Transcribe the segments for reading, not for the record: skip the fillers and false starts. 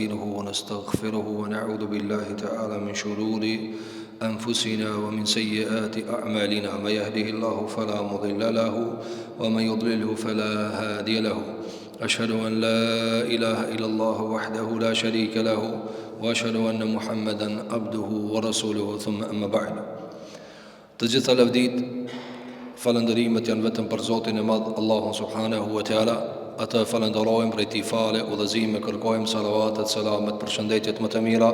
ونستعينه ونستغفره ونعوذ بالله تعالى من شرور أنفسنا ومن سيئات أعمالنا من يهده الله فلا مضل له ومن يضلله فلا هادي له أشهد أن لا إله إلا الله وحده لا شريك له وأشهد أن محمدا عبده ورسوله ثم أما بعد. Të gjitha lavdit, falëndërimet janë vetëm për Zotin e Madh, Allahun subhanahu wa taala. Atë falenderojmë për t'i fale, udhëzime, kërkojmë salavatet, selamet, përshëndetjet më të mira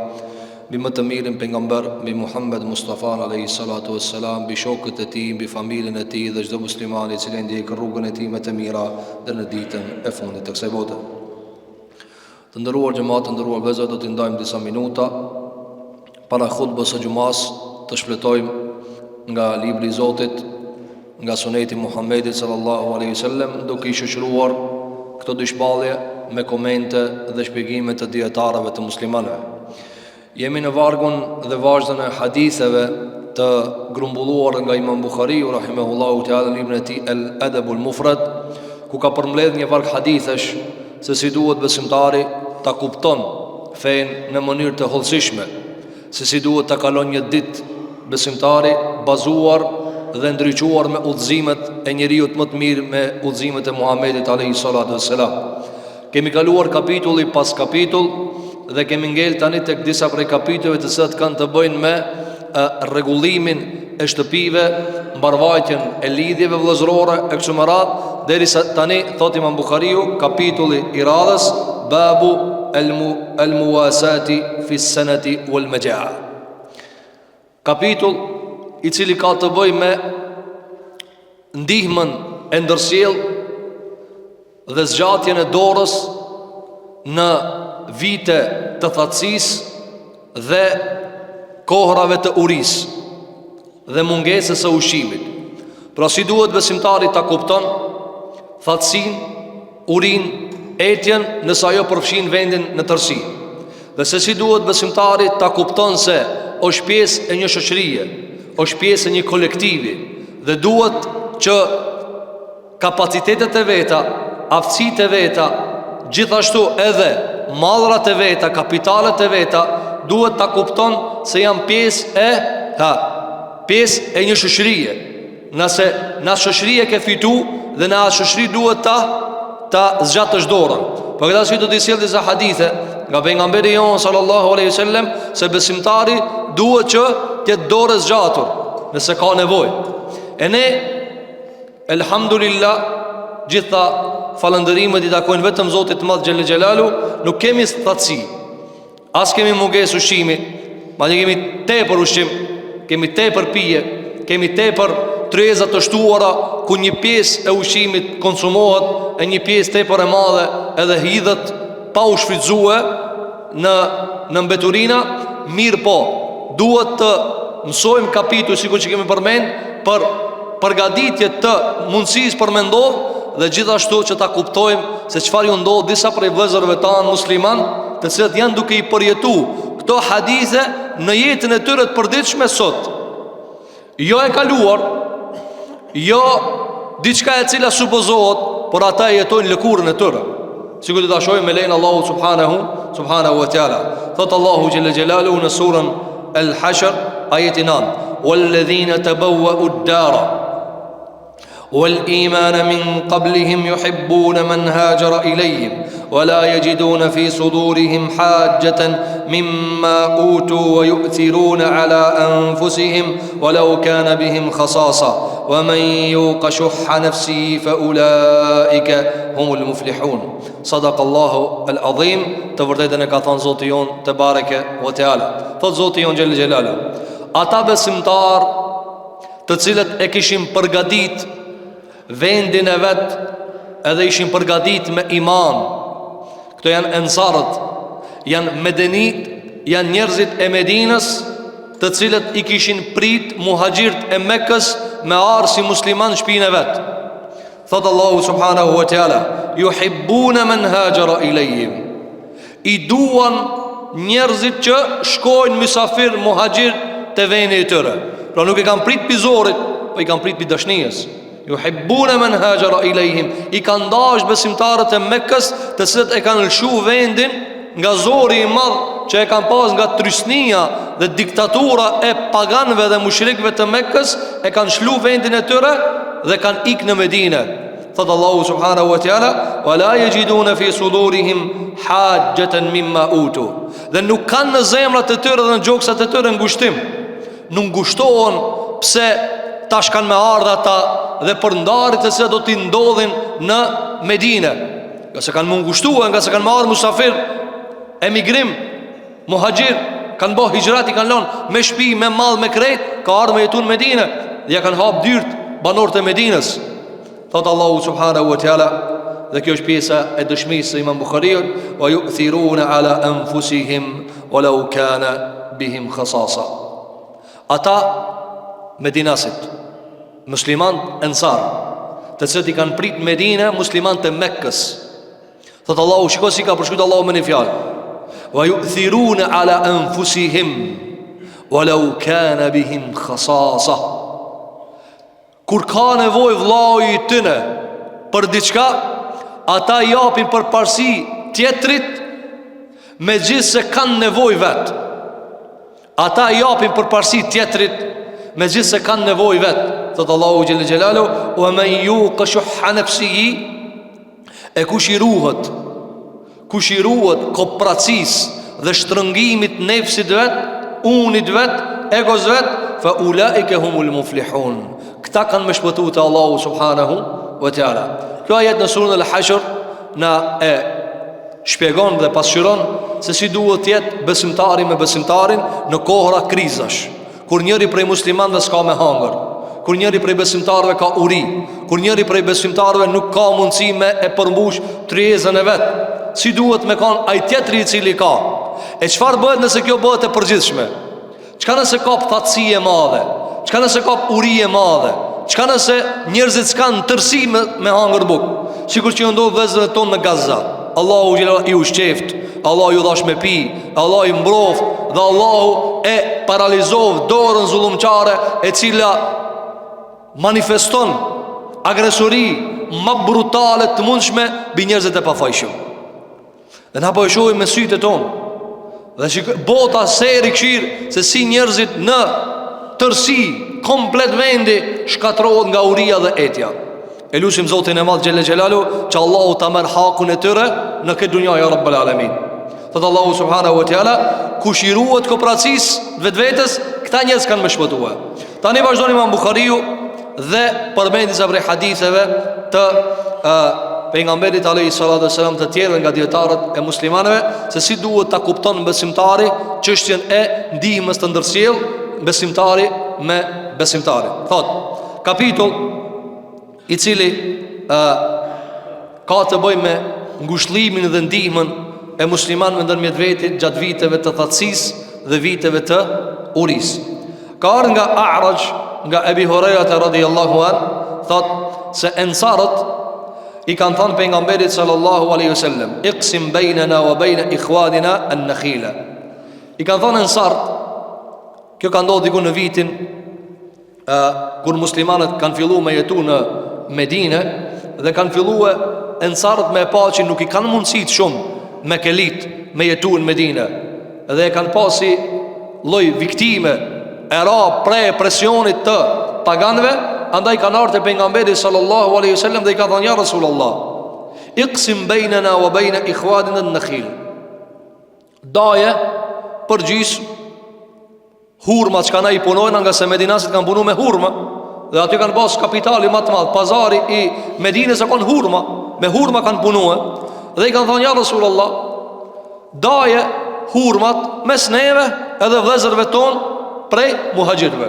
mbi më të mirin pejgamber, mbi Muhammed Mustafa alayhi salatu wassalam, mbi shokët e tij, mbi familjen e tij dhe çdo musliman i cili ndjek rrugën e tij më të mira deri në ditën e fundit të kësaj bote. Të nderuar xhamat, të nderuar vëllezër, do t'i ndajmë disa minuta para khutbës së xumas, të shpletojmë nga libri i Zotit, nga suneti Muhammedit sallallahu alaihi wasallam, duke i shoqëruar këto dy shpallje me komente dhe shpjegime të dietarëve të muslimanëve. Jemi në vargun dhe vazhdën e haditheve të grumbulluar nga Imam Buhariu rahimahullahu ta'ala në librin e tij El Adabul Mufrad, ku ka përmbledhur një varg hadithesh se si duhet besimtari ta kupton fen në mënyrë të hollësishme, se si duhet ta kalon një ditë besimtari bazuar dhe ndriçuar me udhëzimet e njeriu më të mirë, me udhëzimet e Muhamedit alayhi salatu wassalam. Kemi kaluar kapitull pas kapitull dhe kemi ngel tani tek disa prej kapitulleve të cilat kanë të bëjnë me rregullimin e shtëpive, mbarvajtjen e lidhjeve vëllezërore e kështu me radhë, derisa tani thot Imam Buhariu, kapitulli i radhës, babu al-muwasati fi s-sanati wal majaa. Kapitull i cili ka të bëjë me ndihmën e ndërsjell dhe zgjatjen e dorës në vite të thatësisë dhe kohrave të urisë dhe mungesës së ushqimit. Pra si duhet besimtari ta kupton thatësinë, urinë, etjen nëse ajo përfshin vendin në tërësi. Dhe se si duhet besimtari ta kupton se është pjesë e një shoqërie, është pjesë e një kolektivi dhe duhet që kapacitetet e veta, aftësitë e veta, gjithashtu edhe mallrat e veta, kapitalet e veta, duhet ta kupton se janë pjesë e një shoqërie. Nëse në shoqërie ke fitu dhe në atë shoqëri duhet ta zgjatësh dorën. Për këtë arsye do të sjell disa hadithe nga pejgamberi jon sallallahu alaihi wasallam se besimtari duhet që të jetë dorë zgjatur nëse ka nevojë. E ne elhamdulillah, gjitha falëndërimet i takojnë vetëm Zotit të Madh xhel xhelalu, nuk kemi thatësi, as kemi mungesë ushqimi, madje kemi tepër ushqim, kemi tepër pije, kemi tepër treza të shtuara ku një pjesë e ushqimit konsumohet e një pjesë tepër e madhe edhe hidhet pa u shfrytzuar në mbeturina. Mirë po, duhet të mësojmë kapitull, sikur që kemi përmend, për përgatitje të mundësisë për me ndodh dhe gjithashtu që ta kuptojmë se çfarë ju ndodh disa prej vëllezërve tanë musliman, të cilët janë duke i përjetuar këto hadithe në jetën e tyre të përditshme sot. Jo e kaluar, jo diçka e cila supozohet, por ata jetojnë lëkurën e tyre. Sikur të ta shohim me lein Allahu subhanahu wa taala. Thot Allahu jalla jalaluhu në surën Al-Hashr ayeti 9: "Walladhina tabawwa'u ad-dara wal-imana min qablihim yuhibbuna man hajara ilayhim wa la yajiduna fi sudurihim hajjatan mimma utu wa yu'thiruna ala anfusihim walau kana bihim khasasa wa man yuqa shuhha nafsihi fa ulaika humul muflihun." Sadaqallahu al-azim. Të vërtetën e ka thënë Zoti jon te bareke ve teala. Thot Zoti jon xhel xhelalu, ata besimtar të cilët e kishin përgatit vendin e vet, edhe ishin përgatit me iman. Këto janë ensarët, janë medenit, janë njerëzit e Medinës, të cilët i kishin prit muhaxhirt e Mekës me arë si musliman në shtëpinë e vet. Thot Allahu subhanahu wa taala, yuhibbuna man hajara ilayhim. I duan njerëzit që shkojnë mysafir muhaxhir te vendi i tyre. Pra nuk e kanë prit pizorit, po i kanë prit pi dashnisë. Yuhibbuna man hajara ilayhim. I kanë dashur besimtarët e Mekës, të cilët e kanë lëshuar vendin nga zori i madh që e kanë pas nga trysnia dhe diktatura e paganëve dhe mushrikëve të Mekkës, e kanë shlu vendin e tyre dhe kanë ikë në Medinë. Thot Allahu subhanahu wa ta'ala: "Wa la yajiduna fi sudurihim hajjatan mimma utu." Dhe nuk kanë në zemrat e tyre dhe në gjoksat e tyre ngushtim. Nuk ngushtohen pse tash kanë me ardha ata dhe për ndarjet se do t'i ndodhin në Medinë. Nga se kanë më ngushtuar, nga se kanë marrë musafir, emigrim, muhajir, kanë bërë hijrat, i kanë lënë me shtëpi, me mall, me krejt, ka ardhur me jetu në Medinë dhe ja kanë hap dyrt banorët e Medinës. Thot Allahu subhanahu wa ta'ala, dhe kjo është pjesa e dëshmisë së Imam Buhariut: "Wa yu'thiruna ala anfusihim walau kana bihim khasasa." Ata medinasit, musliman ensar, të cilët i kanë prit Medinë musliman të Mekkës. Thot Allahu, shiko si ka përshkruar Allahu me një fjalë: "Wa yu'thiruna ala anfusihim walau kana bihim khasasa." Kur ka nevojë vllau i tyne për diçka, ata japin përparësi tjetrit, megjithse kanë nevojë vet. Ata japin përparësi tjetrit, megjithse kanë nevojë vet. Thot Allahu xhelle xhelalu: "Wa man yuqa shuhha nafsihi", e kush i ruhet kooperacisë dhe shtrëngimit nefsit vet, unit vet, egos vet, fa ulaika humul muflihun. Këta kanë më shpëtuar te Allahu subhanahu wa ta'ala. Kjo ajet në surën Al-Hashr na e shpjegon dhe pasqyron se si duhet të jetë besimtari me besimtarin në kohra krizash, kur njëri prej muslimanëve s'ka me hangër, kur njëri prej besimtarëve ka uri, kur njëri prej besimtarëve nuk ka mundësi me e përmbush tryezën e vet. Si duhet me kanë ai tjetri i cili ka? E çfarë bëhet nëse kjo bëhet e përgjithshme? Çka nëse ka thatësi e madhe? Çka nëse ka uri e madhe? Çka nëse njerëzit s'kan tërsi me hangër bukë? Sikur që ndodh vëzëve tonë në Gaza. Allahu i ushqeft, Allahu ju dhash me pi, Allahu i mbroft dhe Allahu e paralizov dorën zullumqare e cila manifeston agresori më brutale të mundshme mbi njerëzit e pafajshëm. Dhe na po e shohim me sytë tonë. Dhe bota seri këshirë se si njerëzit në tërsi komplet vendi shkatrohet nga uria dhe etja. E lusim Zotin e Madh xhelle xhelalu që Allahu ta merr hakun e tyre në këtë dunjë ya rabbal alamin. Thot Allahu subhanahu wa ta'ala: "Kush i ruhet kooperacisë vetvetes, këta njerëz kanë më shpëtuar." Tani vazhdon Imam Buhariu dhe përmend disa prej haditheve të pejgamberit alayhi salatu wasalam të tjerë nga dietarët e muslimanëve se si duhet ta kupton besimtari çështjen e ndihmës të ndërsjell besimtari me besimtari. Thot, kapitull i cili ka të bëjë me ngushëllimin dhe ndihmën e muslimanëve ndërmjet vetit gjatë viteve të thatësisë dhe viteve të urisë. Ka ardhur nga A'raj, nga Ebi Hurajra radhiyallahu an, thot se ensarët i kanë thënë pejgamberit sallallahu alaihi wasallam: "Iqsim bainana wa bain ikhwanina an-nakhila." I kanë thënë ensarët, kjo ka ndodhur diku në vitin kur muslimanët kanë filluar me jetu në Medinë dhe kanë filluar ensarët me pa që nuk i kanë mundësit shumë me kelit me jetu në Medinë dhe kanë pasi lloj viktime e ra prej presionit të paganëve. Andaj kanë ardhur te pejgamberi sallallahu alaihi wasallam dhe i ka thënë: "Ya Rasulullah, iqsim bainana wa bain ikhwanina an-nakhil." Daje përgjys hurmat që kanë i punojnë, nga se medinasit kanë punu me hurma dhe aty kanë pas kapitali më të madh. Pazari i Medinës e kanë hurma, me hurma kanë punuar dhe i kanë thënë: "Ya Rasulullah, daje hurmat mes neve edhe vëllezërve ton prej muhaxhirëve.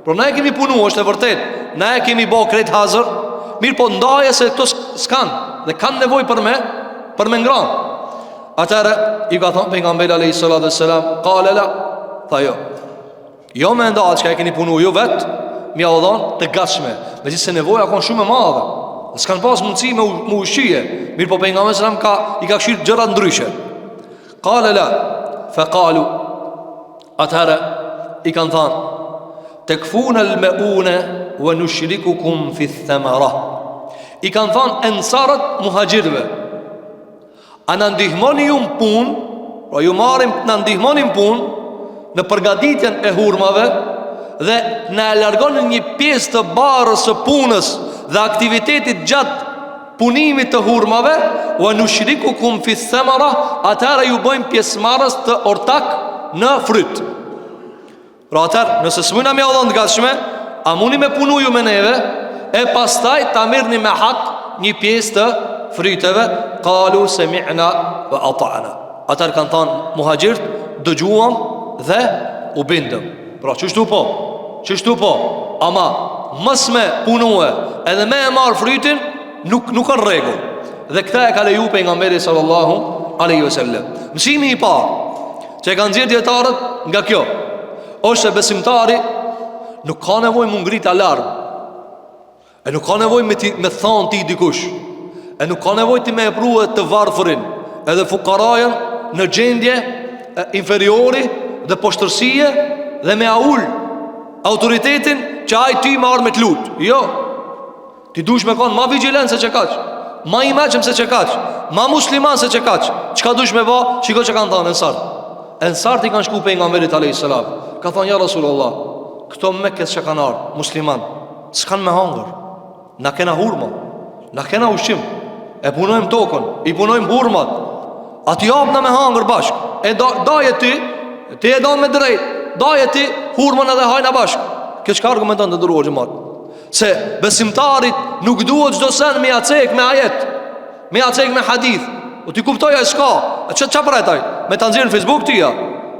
Por na e kemi punu, është e vërtet, na e kemi bë krejt hazër, mirë po ndaje se këto s'kan dhe kanë nevojë për me ngran." Atëherë i ka thënë pejgamberi alayhi salatu wassalam: "Qala la", tha jo me nda që ka e keni punu ju vetë, mi adhon të gatshme, me gjithë se nevoja kanë shumë e madhe, s'kan pas mundësi me ushqije. Mirë po pejgamberi sallam i ka këshirë gjëra ndryshe. Qala la, fa qalu, atëherë i kanë thënë: "Takfuna al-mauna wa nushrikukum fi ath-thamara." I kanë thënë ensarët muhaxhirëve: "A na ndihmoni ju në punë Pra ju marim, në ndihmonim pun në përgatitjen e hurmave, dhe në e largonin një pjesë të barës së punës dhe aktivitetit gjatë punimit të hurmave, wa nushriku fi thamara, atëra ju bëjmë pjesëmarrës të ortak në fryt. Pra atër, nëse s'mujna me Allah në gatshme, a muni me punu ju me neve, e pastaj ta mirni me hak një pjesë të fryteve. Qalu sami'na wa ata'na. Atër kanë thanë muhaxhirt, dëgjuam dhe u bindëm. Pra çështu po, ama mos me punue edhe me e marr frytin nuk kanë rregull. Dhe këta e ka leju pejgamberi sallallahu alaihi wasallam. Mësimi i parë që e kanë nxjerrë dietarët nga kjo është se besimtari nuk ka nevojë mu ngrit alarm, e nuk ka nevojë me thonë ti dikush, e nuk ka nevojë ti me e prue të varfërin edhe fukarajën në gjendje inferiori dhe poshtërsie, dhe me aul autoritetin që ai ty më ardh me të lut. Jo, ti dush me konë ma vigilent se që kaq, ma i meqëm se që kaq, ma musliman se që kaq. Qka dush me ba, qiko që kanë thanë Ensart i kanë shku pejgamberit alayhis salam. Ka thonë ja Rasulullah, këto Mekës që kanë ardhur musliman s'kan me hangër, na kena hurma, na kena ushqim, e punojmë tokën, i punojmë hurmat, ati japna me hangër bashk. E daje ti e do me drejt, daje ti hurmën edhe hajna bashk. Kjo çka argumenton të dëruar xhamat? Se besimtarit nuk duhet çdo sen me acek me ajet, me acek me hadith. O ti kuptoj ai s'ka. Ç'a prataj? Me ta nxjerr në Facebook tia,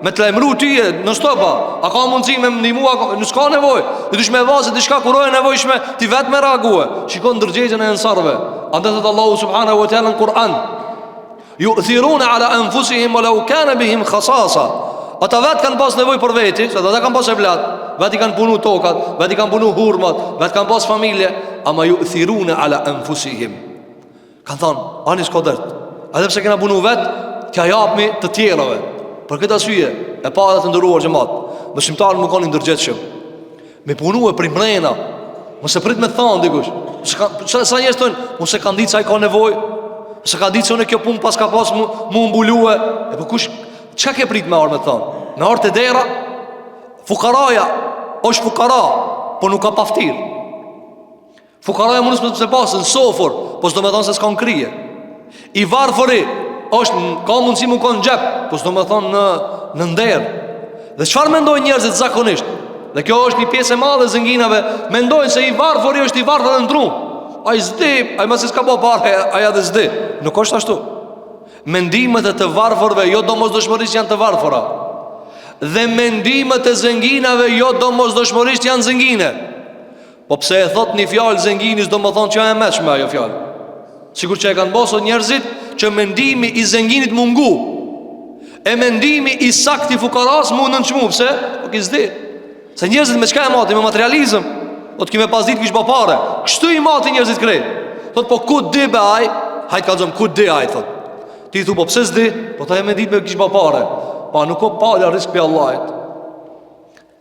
me të lajmëru tyje në stopa. A ka mundësi me ndihmua? Nuk s'ka nevojë. Ti dush me vazë diçka kurojë nevojshme, ti vetë me reague. Shikon ndërgjegjën e ensarve. Andaj thot Allahu subhanahu wa taala në Kur'an: yu'thiruna ala anfusihim walau kana bihim khasasa. Ata vetë kanë pas nevojë për veti, se ata kanë pas evlat, vetë i kanë punu tokat, vetë i kanë punu hurmat, vetë kanë pas familje, ama yu'thiruna ala anfusihim. Kanë thonë, ani s'ka dert. Edhe pse kena punu vetë, t'ja japmi të tjerave. Për këtë arsye, e para të ndëruar xhamat, besimtarët më kanë ndërgjegjshëm. Me punu e primrena, mos e prit me thon dikush. Sa njerëz thonë, mos e kanë ditë se ai ka nevojë, se ka ditë se unë kjo punë pas ka pas mu mbulue. E po kush, çka ke prit me orë me thon? Në orë të dera, fukaraja është fukara, po nuk ka paftir. Fukaraja mund të se pasë në sofor, po s'do me thonë se s'ka në krije. I varfëri është ka mundësi më konë gjep, po s'do me thonë në nder. Dhe çfarë mendojnë njerëzit zakonisht? Dhe kjo është një pjesë e madhe e zënginave. Mendojnë se i varfëri është i varfër dhe në trum. Ai zdi, ai mos s'ka po parë, ai edhe zdi. Nuk është ashtu. Mendimet e të varfërve jo domosdoshmërisht janë të varfëra, dhe mendimet e zënginave jo domosdoshmërisht janë zëngine. Po pse e thot një fjalë zënginis, do më thonë që e meqme ajo fjalë. Sikur që e kanë bosur njerëzit që mendimi i zënginit mungu, e mendimi i sakti fukaras mu nënçmu. Pse? Po ki zdi. Se njerëzit me çka e mati? Me materializëm. O të kime pas dit kish pa pare. Kështu i mati njerëzit krejt. Thot po ku di be aj? Hajt ka zëm ku di aj thot. Ti thu po pse zdi? Po ta e me dit me kish pa pare. Pa nuk o pala risk për Allahit.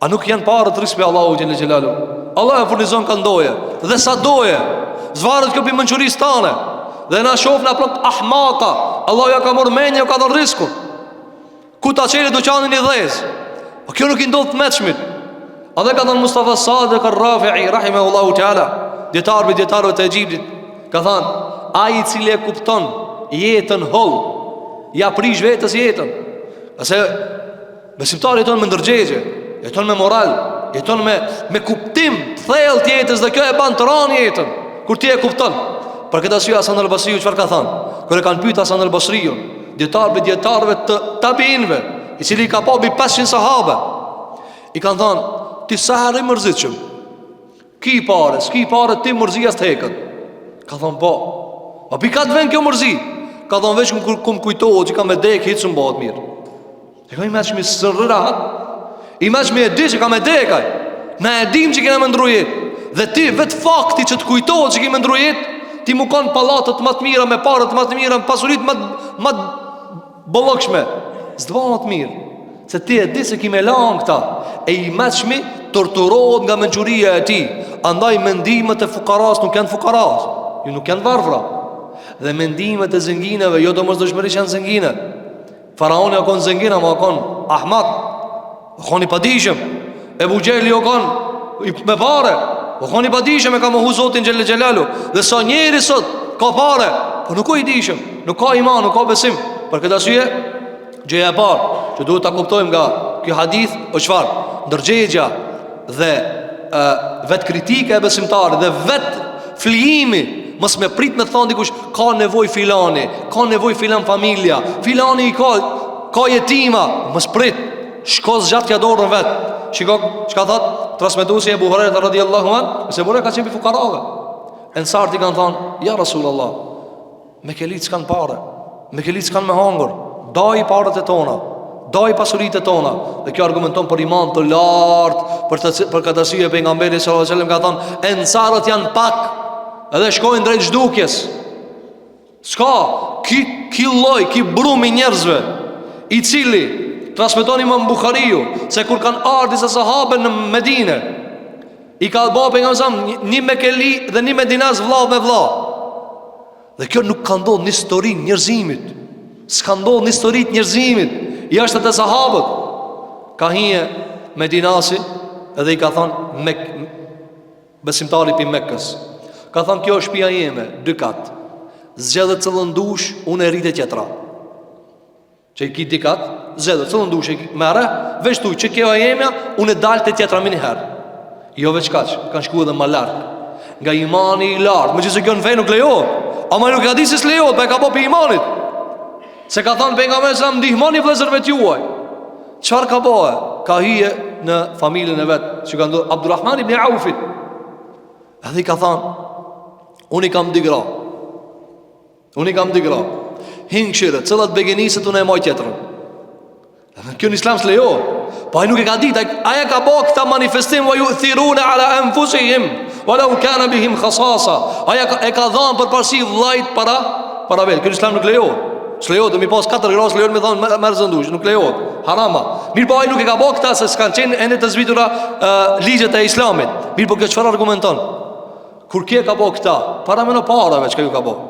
A nuk janë parët risk për Allahu gjellë gjellalu? Allah e furnizon ka ndoje, dhe sa doje. Zvarët kjo për mënquris tane. Dhe na shof na plot ahmaka. Allah ja ka mor menje, ka dhënë riskun. Ku ta qeli duqanin i dhez. Po kjo nuk i ndodh të meqmit. A dhe ka thënë Mustafa Sadiq ar-Rafi'i rahimahullahu ta'ala, djetarëve të Egjiptit, ka thënë, ai i cili e kupton jetën holl, ja prish vetës jetën. Ase besimtari jeton me ndërgjegje, jeton me moral, jeton me kuptim të thellë të jetës, dhe kjo e ban të ranë jetën kur ti e kupton. Për këtë arsye Hasan al-Basriu çfarë ka thënë? Kur e kanë pyetur Hasan al-Basriu, dietarëve të tabiinëve, i cili ka pa mbi 500 sahabe, i kanë thënë, ti sa herë mërzitshëm, ki pare, ti mërzia s'thekët. Ka thënë po. Po pi ka të vend kjo mërzi? Ka thënë veç kum kujtohet që ka me dek hiç s'm bëhet mirë. E ka i meqmi sërrat, i meqmi e di që ka me dekaj. Na e dim që kena me ndrujet. Dhe ti vetë fakti që të kujtohet që ki me ndrujet, ti mu kanë palatët më të mira, me parët më të mira, me pasurit më të bollokshme, s'dva më të mirë. Se ti e di se ki me lanë këta. E i meqmi torturohet nga menquria e ti. Andaj mendimet e fukaras nuk janë fukaras, ju nuk janë varfra. Dhe mendimet e zëngineve jo domosdoshmërisht janë zëngine. Faraoni o konë zëngina, ma o konë ahmak, o konë i padishëm. Ebu Gjehli o konë me pare, o konë i padishëm, e ka më hu Zotin Gjelle Gjelalu. Dhe sa njeri sot ka pare, po nuk o i dishëm, nuk ka iman, nuk ka besim. Për këtë arsye, gjëja e parë që duhet ta kuptojmë nga ky hadith o çfarë? Ndërgjegja dhe vetë kritika e besimtarit dhe vetë flijimi. Mos me prit me thonë dikush ka nevoj filani, ka nevoj filan familja, filani i ka jetima. Mos prit, shko zgjat kja dorën vetë. Shiko çka thot transmetuesi Ebu Hurajra radhiyallahu anhu, se Buhari ka qenë fukarave. Ensarti kanë thonë, ja Rasulullah, me kelit s'kan pare, me kelit s'kan me hangër, daj parët e tona, daj pasuritë e tona. Dhe kjo argumenton për iman të lartë, për këtë arsye pejgamberi sallallahu alajhi wasallam ka thonë, ensarët janë pak, edhe shkojnë drejt zhdukjes. S'ka ki lloj, ki brum i njerëzve, i cili transmeton Imam Buhariu se kur kanë ardhur disa sahabe në Medinë, i ka bërë pejgamberi një Mekeli dhe një Medinaz vëlla me vëlla. Dhe kjo nuk ka ndodhur në historinë njerëzimit. S'ka ndodhur në historitë njerëzimit. Jashtë të sahabët ka hije Medinasi edhe i ka thonë besimtari pi Mekkës. Ka thonë kjo është shtëpia jeme, 2 kat. Zgjedhë cëllën dush, unë e rritë tjetra. Që i ki 2 kat, zgjedhë cëllën dush, mere, veç tu që kjo e jemja, unë e dalë të tjetra minë herë. Jo veç kaq, kanë shku edhe ma lartë. Nga imani i lartë, më që se kjo në fej nuk lejohet. Ama nuk ka di se s'lejohet, pa e ka po për imanit. Se ka thonë pejgamberi sa ndihmoni vëllezërve t'juaj. Çfarë ka bëhe? Ka hije në familjen e vet, që ka ndodhur Abdulrahman ibn Aufit. Edhe i ka thonë, unë i kam 2 gra. Hinë këshire, cëllat begenisët unë e moj tjetërën. Kjo në islam s'lejohet. Pa ai nuk e ka ditë, aja ka bëhe këta manifestim, wa yu'thiruna ala anfusihim walau kana bihim khasasa. Aja e ka dhanë për parësi vllajt para vetë. Kjo në islam nuk lejohet. S'lejohet, mi pas 4 gra, s'lejohet me thonë merë zëndush, nuk lejohet, harama. Mirë po ai nuk e ka bëhe këta, se s'kanë qenë ende të zbitura ligjet e islamit. Mirë po kjo çfarë argumenton? Kur kje ka bëhe këta, para me në parave që ka ju ka bëhe,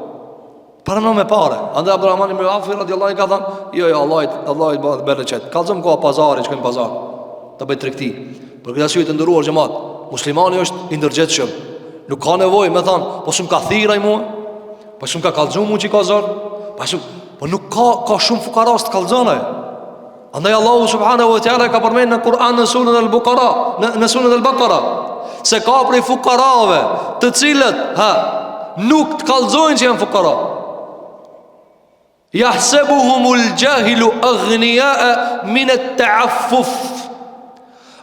para me pare. Andaj Abdurrahman ibn Auf radhiyallahu anhu ka thënë, jo, Allah i bëhet bërë qëtë. Kalzëm koha pazari, që kënë pazar, të bëjt tregti. Për këtë arsye të ndëruar xhamat, muslimani është i ndërgjetshëm. Nuk ka nevojë me thonë, po shumë ka thirraj mua, po shumë ka kallxu mua që ka zor, po nuk ka shumë fukaras të kallxonaj. Andaj Allahu subhanahu wa taala ka përmendur në Kur'an në surën Al-Baqara, se ka prej fukarave të cilët nuk të kallxojnë që janë fukara. Yahsabuhumul jahilu aghniya'a min at-ta'affuf.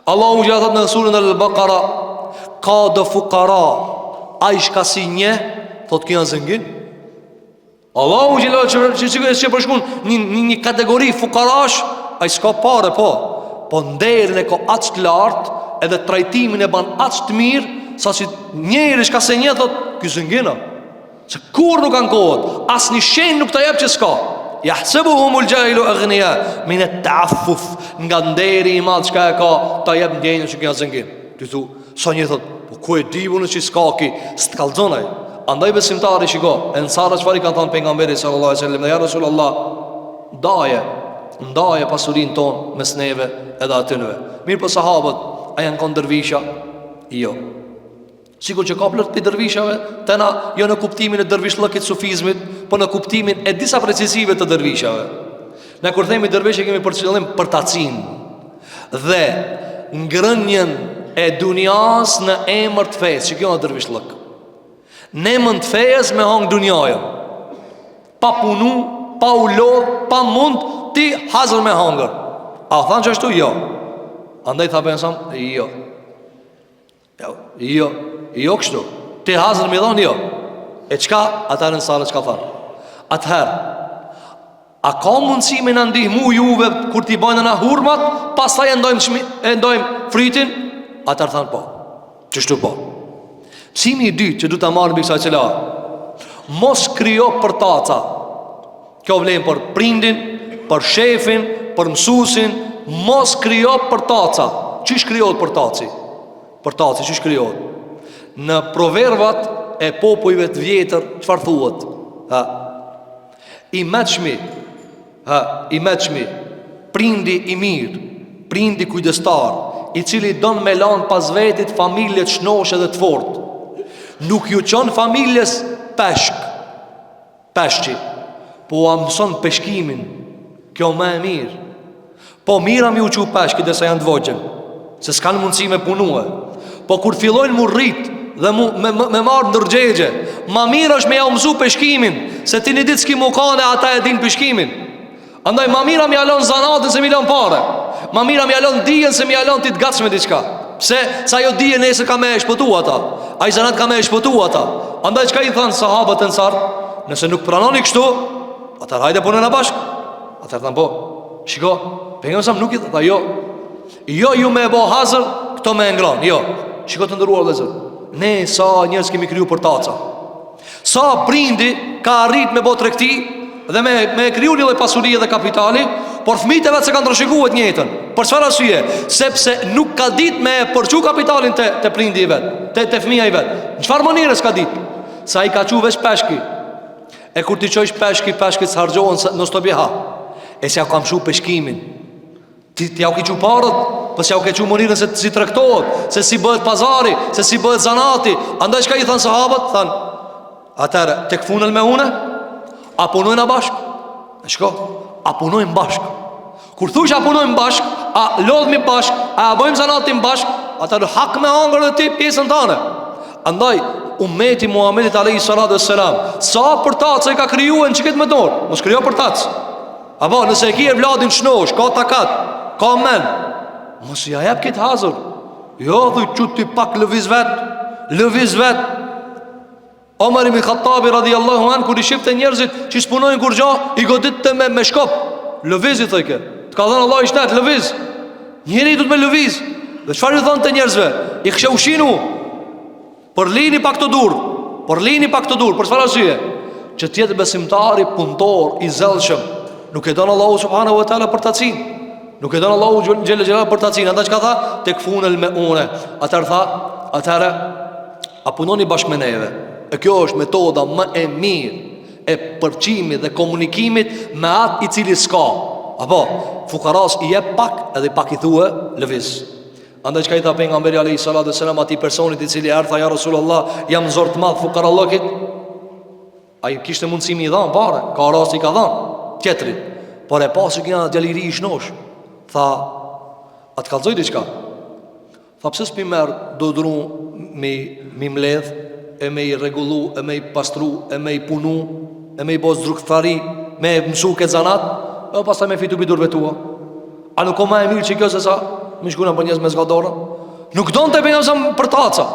Allahu ja thot në surën Al-Baqara, ka do fukara, ai shka si një, thot që janë zëngin. Allahu që përshkun një kategori fukarash, ai s'ka pare po nderin e ka aq të lartë, edhe trajtimin e ban aq të mirë, sa që njeri shka se një thot, ky zëngina, se kur nuk ankohet, as një shenjë nuk të jep që s'ka. Yahsabuhumul jahilu aghniya min at-ta'affuf, nga nderi i madh çka e ka, ta jep ndjenjën që janë zëngin. Ti thu, sa një thot, po ku e di unë që s'ka ki, s'tkallxonaj. Andaj besimtari shiko, ensara çfarë ka thënë pejgamberi sallallahu alaihi wasallam, ja Rasulullah, ndaje pasurinë tonë mes neve edhe atyre. Mirë po sahabët, a janë kon dervisha? Jo. Sikur që ka plot për dervishave, tena jo në kuptimin e dervishllëkit sufizmit, po në kuptimin e disa precizive të dervishave. Ne kur themi dervish kemi për qëllim përtacin dhe ngrënien e dunjas në emër të fesë, që kjo është dervishllëk. Në emër të fesë me hang dunjajën. Pa punu, pa u lodh, pa mund ti hazër me hangër. A thanë që ashtu? Jo. Andaj tha pensam, jo kështu. Ti hazër me dhonë, jo. E qka? Atëherë në salë qka thanë? Atëherë, a ka mundësi me në ndihmu juve kur ti bajnë në hurmat, pas ta e ndojmë fritin? Atëherë thanë po. Qështu po? Mësimi i dytë që du të marrë në biksa e cila, mos kryo për taca. Kjo vlenë për prindin, për shefin, për mësusin. Mos kryo për taca. Qish kryot për taci? Për taci, qish kryot? Në proverbat e popujve të vjetër, qëfar thuhet? I meqmi, I meçmi, prindi i mirë, prindi kujdestar, i cili don me lanë pas vetit familje të shnoshe dhe të fortë. Nuk ju qon familjes peshqi, po a mëson peshkimin. Kjo më e mirë. Po mira mi u qu peshki dhe se janë të vogjel, se s'kanë mundësi me punue. Po kur fillojnë mu rrit dhe me marrë ndërgjegje, ma mirë është me ja umësu peshkimin, se ti një ditë s'ki mu kane, ata e din peshkimin. Andaj ma mira mi alon zanatën se mi alon pare, ma mira mi alon dijen se mi alon ti të gatsh me diqka. Pse? Sa jo dijen e se ka me e shpëtu ata, a i zanat ka me e shpëtu ata. Andaj qka i thanë sahabët e nësar? Nëse nuk pranoni kështu, atër hajde punën e bashkë. Atër thanë po, shiko, pejgamberi sa nuk i tha jo ju me e bo hazër, këto me e ngran, jo. Shiko të ndëruar dhe zër, ne sa njërës kemi kryu për taca, sa prindi ka arrit me bo tregti dhe me kryu një dhe pasurie dhe kapitali, por fëmijët e vetë se kanë trashëguar të njëjtën. Për çfarë arsye? Sepse nuk ka ditë me përçu kapitalin te prindi i vet, te fëmia i vet. Në çfarë mënyre s'ka ditë? Sa i ka çu veç peshki. E kur ti çojsh peshkit s'harxhohen në stobjeha. E se ja kam shu peshkimin. Ti ja u ke çu parët, po se ja u ke çu mënyrën se si tregtohet, se si bëhet pazari, se si bëhet zanati. Andaj çka i than sahabët? Than, atëre tek funel me une, a punojnë bashkë? Shko, a punojnë bashkë? Kur thush a punojnë bashkë, a lodhmi bashkë, a bëjmë zanatin bashkë, atëre hak me hangër dhe ti pjesën tane. Andaj ummeti Muhamedit alayhi salatu wassalam, sa për tacë i ka krijuar në çiket me dorë, mos krijo për tacë. Apo nëse e kje vladin shnosh, ka takat, ka men, mos ja jep këtë hazër. Jo, dhuj quti pak lëviz vet. Omar ibn Khattabi radhiyallahu anhu kur i shifte njerëzit që spunojnë kur gjo, i goditte me shkop. Lëvizi thëjke, të ka dhënë Allah i shtet, lëviz. Njeri du të me lëviz. Dhe çfarë i thonë të njerëzve? I këshe ushinu, për lini pak të dur, për çfarë arsye? Që tjetë besimtari, punëtor, i zellshëm. Nuk e donë Allahu subhanahu wa taala për tacin. Nuk e donë Allahu xhel xhelal për tacin. Ata çka tha? Tek funel me une. Atëra a punoni bashkë me neve. E kjo është metoda më e mirë e përçimit dhe komunikimit me atë i cili s'ka. Apo fukaras i jep pak edhe pak i thue lëviz. Andaj çka i tha pejgamberi alayhi salatu wasalam atij personit i cili erdha ja Rasulullah, jam zor të madh fukarallokit. Ai kishte mundësi mi dhan pare, ka rasti ka dhan tjetrit, por e pasi këna djaliri i shnosh. Tha, atë kalzoj diqka. Tha, pse s'pi merë do dru mi mledh, e me i regullu, e me i pastru, e me i punu, e me i boz drukthari, me mësu këtë zanat, e pas ta me fitu bidurve tua. A nuk o ma e mirë që kjo se sa mi shkuna për njëzë me zgadorën? Nuk donë të pengam sam për taca.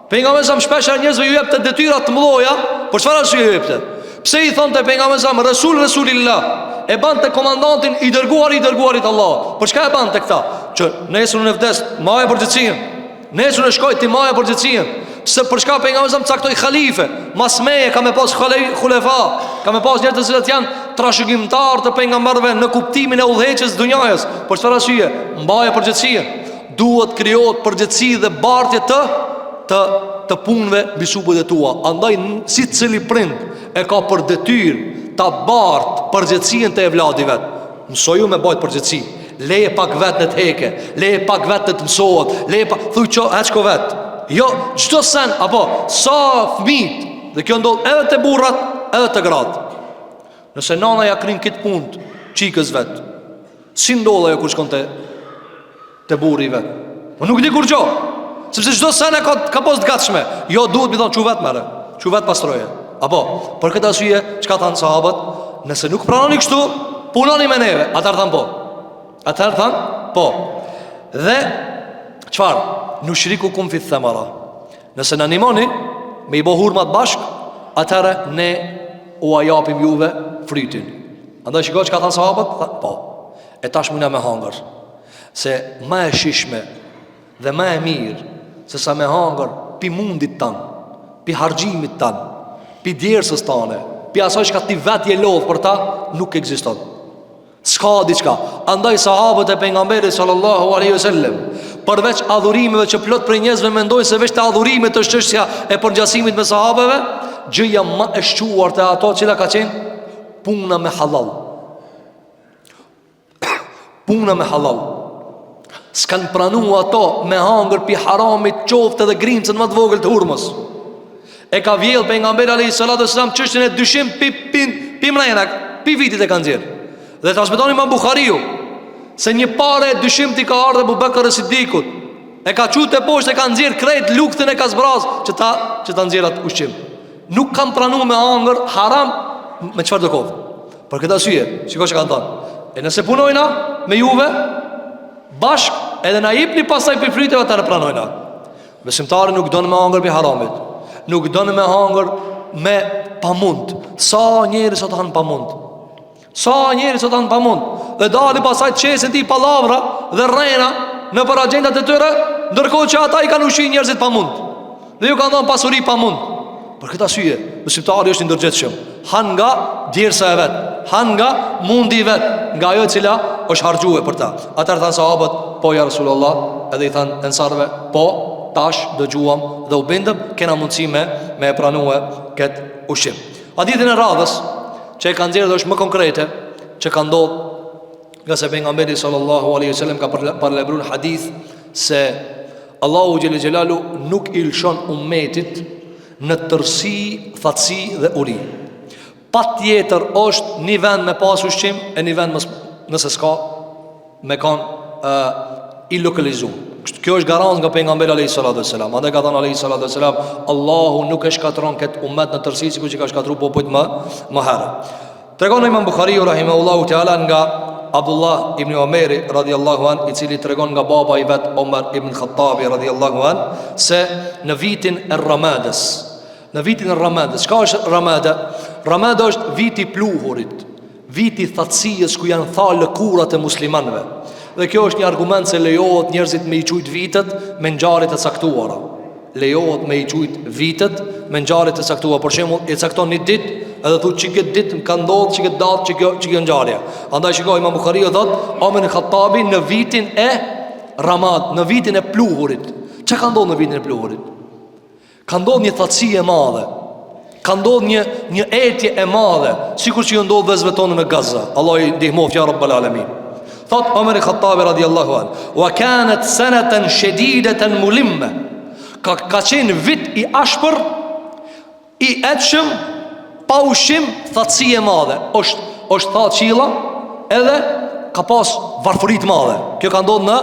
Pengam e sam shpesher njëzve ju jep të detyrat të mdoja. Për çfarë arsye ju jep të? Pse i thonë të pengam e sam Resulillah, e ban të komandantin i dërguarit Allah? Për çka e ban të këta? Që nesër në vdes maja përgjithësien, nesër në shkoj ti maja përgjithësien. Pse për çka pengam e sam caktoj khalife? Mas meje ka me pas khulefa, ka me pas njerëz të cilët janë trashëgimtar të pejgamberëve në kuptimin e udhëheqjes dunjajës. Për çfarë arsye? Mbaja përgjithësien. Duhet krijohet përgjithësi dhe bartje të punëve mbi supët e tua. Andaj si cili prind e ka për detyrë ta bart përgjithësinë të evladit vet. Mësoju me bajt përgjithësi. Leje pak vetë në të heke, leje pak vetë në të mësohet, leje pak thuj ço heqko vet. Jo, çdo sen apo sa fëmijë, dhe kjo ndodh edhe te burrat, edhe te gratë. Nëse nana ja krin këtë punë çikës vet, si ndodh ajo kur shkon te burri vet? Po nuk di kur gjë. Sepse çdo sen e ka pas të gatshme. Jo, duhet mi thon çu vet merre, çu vet pastroje. Apo, për këtë arsye, çka thanë sahabët? Nëse nuk pranoni kështu, punoni me neve. Ata thanë po. Ata thanë po. Dhe çfarë? Nushriku fi thamara. Nëse na nimoni me i bohurmat bashk, atëra ne u japim juve frytin. Andaj shikoj çka thanë sahabët? Po. E tash muna me hangër. Se më e shishme dhe më e mirë se sa me hangër pi mundit tan, pi harxhimit tan, pi djersës tane, pi asaj që ti vetë je lodh për ta, nuk ekziston. S'ka diçka. Andaj sahabët e pejgamberit sallallahu alaihi wasallam, përveç adhurimeve që plot për njerëzve mendojnë se veç të adhurimet është çështja e përngjasimit me sahabeve, gjëja më e shquar te ato që ka qenë puna me halal. puna me halal. S'kan pranu ato me hangër pi haramit, qoftë edhe grimcën më të vogël të hurmës. E ka vjell pejgamberi alayhis salatu wasalam çështjen e dyshim pi mrenak, pi vitit e kanë nxjerr. Dhe transmeton Imam Buhariu se një parë dyshim ti ka ardhur Abu Bekr Sidikut. E ka çutë poshtë, e ka nxjerr krejt luktën e ka zbraz që ta nxjerr atë ushqim. Nuk kanë pranuar me hangër haram me çfarë do kohë. Për këtë arsye, shikoj çka kanë thënë. E nëse punojna me juve bashk, edhe na jepni pasaj për fryteve ta pranojna. Besimtari nuk don me hangër me haramit. Nuk don me hangër me pamund. Sa njerëz sot han pamund. Sa njerëz sot han pamund. Dhe dali pasaj çesën ti pallavra dhe rrena në për agjendat e tyre, ndërkohë që ata i kanë ushqy njerëzit pamund. Dhe ju kanë dhënë pasuri pamund. Për këtë arsye, besimtari është i ndërgjegjshëm. Han nga djersa e vet, han nga mundi i vet, nga ajo e cila është harxhuar për ta. Atëherë than sahabët, po ja Rasulullah, edhe i than ensarve, po tash dëgjuam dhe u bindëm, kena mundësi me pranue këtë ushqim. Hadithin e radhës që e kanë nxjerrë është më konkrete, që ka ndodhur nga se pejgamberi sallallahu alaihi wasallam ka paralajmëruar hadith se Allahu xhelel xhelalu nuk i lëshon ummetit në tërsi, thatësi dhe uri. Patjetër është një vend me pas ushqim e një vend nëse s'ka me kanë i lokalizuar. Kjo është garancë nga pejgamberi alayhis salatu wassalam. Andaj ka thënë alayhis salatu wassalam, Allahu nuk e shkatron këtë ummet në tërsi sikur që ka shkatruar popujt më herë. Tregon Imam Buhariu rahimahullahu taala nga Abdullah ibn Umeri radhiyallahu an, i cili tregon nga baba i vet Umar ibn Khattabi radhiyallahu an, se në vitin e Ramadës. Në vitin e Ramadës, çka është Ramada? Ramada është viti i pluhurit, viti i thatësisë ku janë thalë lëkurat e muslimanëve. Dhe kjo është një argument se lejohet njerëzit me i qujt vitet me ngjarje të caktuara. Lejohet me i qujt vitet me ngjarje të caktuara. Për shembull, e cakton një ditë, edhe thotë që këtë ditë ka ndodhur, që këtë datë, që kjo ngjarje. Andaj shikoj Imam Buhariu thotë, Omer Khattabi në vitin e Ramad, në vitin e pluhurit. Çka ka ndodhur në vitin e pluhurit? Ka ndodhur një thatësi e madhe. Ka ndodhur një etje e madhe, sikur që ju ndodh vezëve tonë në Gaza. Allah i ndihmoft ya Rabbal Alamin. Thot Omer Khattabi radhiyallahu an, wa kanat sanatan shadidatan mulimma. Ka qenë vit i ashpër, i etshëm, pa ushqim, thatësi e madhe. Është thatë qilla, edhe ka pas varfëri të madhe. Kjo ka ndodhur në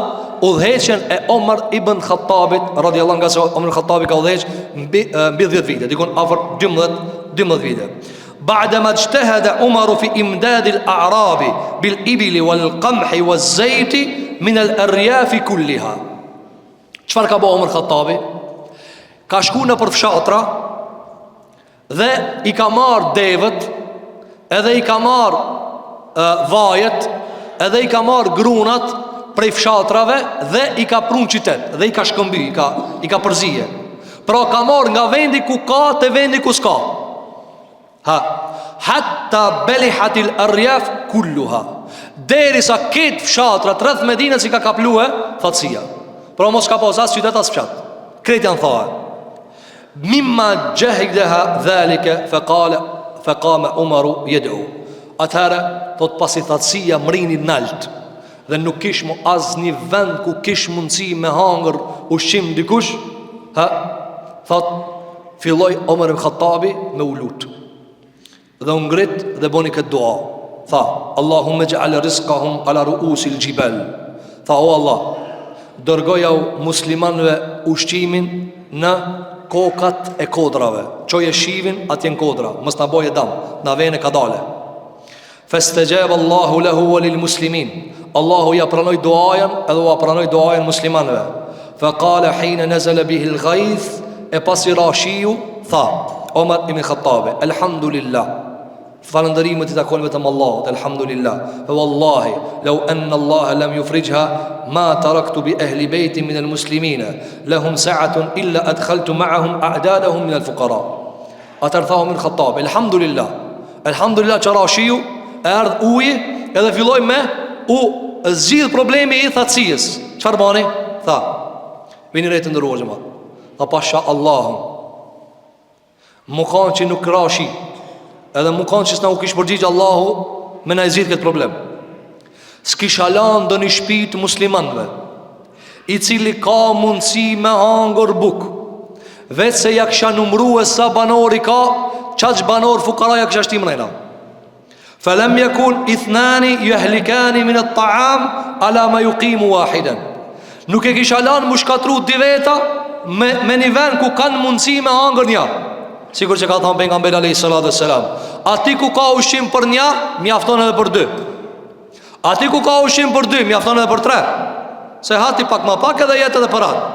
udhëheqjen e Omar ibn Khattabit radhiyallahu anhu, nga Omar Khattabi ka udhëheq mbi 10 vite, dikon afër 12 vite. بعدما اجتهد عمر في إمداد الأعراب بالإبل والقمح والزيت من الأرياف كلها. Çfarë ka bëu Omar Khattabi? Ka shku në për fshatra dhe i ka marr devët, edhe i ka marr vajet, edhe i ka marr grunat prej fshatrave dhe i ka prun qytet, dhe i ka shkëmby, i ka përzije. Pra ka marr nga vendi ku ka te vendi ku s'ka. Hatta belihatil arjaf kulluha, derisa këtë fshatrat rreth Medinës i ka kaplue thatësia. Pra mos ka pas as qytet as fshat, krejt janë thahe. Mimma jahidaha dhalike faqama Umaru yad'u. Atëherë thot pasi thatësia mrini nalt dhe nuk kish mu as një vend ku kish mundësi me hangër ushqim dikush, thot filloi Omer ibn Khattabi me u lut. Dhe u ngrit dhe boni këtë dua. Tha, Allahumma ij'al rizqahum ala ru'usil jibal. Tha, o Allah, dërgojau muslimanëve ushqimin në kokat e kodrave. Çoje shivin atje në kodra, mos na boje dam, na vjen kadale. Fastajaba Allahu lahu wa lil muslimin. Allahu ja pranoi duajën, edhe u pranoi duajën muslimanëve. Fa qala hina nazala bihi al-ghayth, e pasi rashiu, tha Omar ibn Khattabi, alhamdulillah, falëndërimet i takojnë vetëm Allahut, alhamdulillah. Fa wallahi law anna Allah lam yufrijha ma taraktu bi ahli baytin min almuslimin lahum sa'atun illa adkhaltu ma'ahum a'dadahum min alfuqara. Atarthahum min Khattab, alhamdulillah. Alhamdulillah që rashiu erdh uji edhe filloi me u zgjidh problemi i thatësisë. Çfarë bani? Tha, vini rejtë ndëruar xhamat. Tha pasha Allahun, më kanë që nuk rashi, edhe më kanë që s'na u kish përgjigj Allahu me na i zgjidh këtë problem. s'kisha lanë do një shtëpi të muslimanëve, i cili ka mundësi me hangër buk, vetë se ja kisha numru e sa banori ka, qaq banor fukara ja kisha shtim rejna. Felem yakun ithnani juhlikani min at ta'am ala ma yuqimu wahiden. Nuk e kisha lanë mu shkatru di veta me një vend ku kanë mundësi me hangër një, sikur që ka thonë pejgamberi alayhi salatu wassalam, ati ku ka ushqim për një, mjafton edhe për dy. Ati ku ka ushqim për dy, mjafton edhe për tre. Se hati pak ma pak edhe jetë edhe për atë.